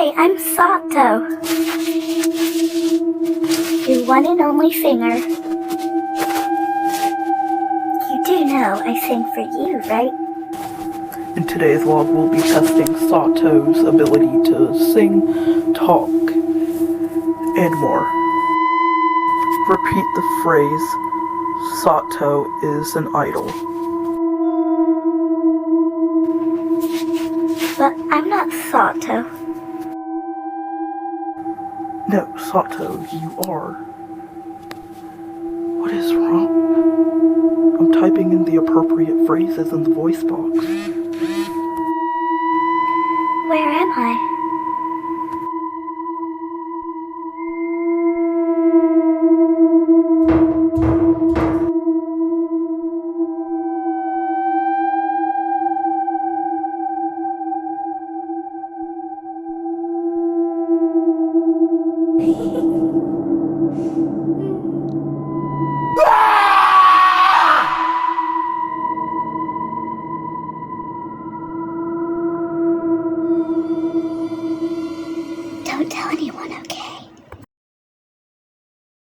Hi, I'm S.A.T.O, your one and only singer. You do know I sing for you, right? In today's vlog, we'll be testing S.A.T.O's ability to sing, talk, and more. Repeat the phrase, S.A.T.O is an idol. But I'm not S.A.T.O. No, S.A.T.O, you are. What is wrong? I'm typing in the appropriate phrases in the voice box. Where am I?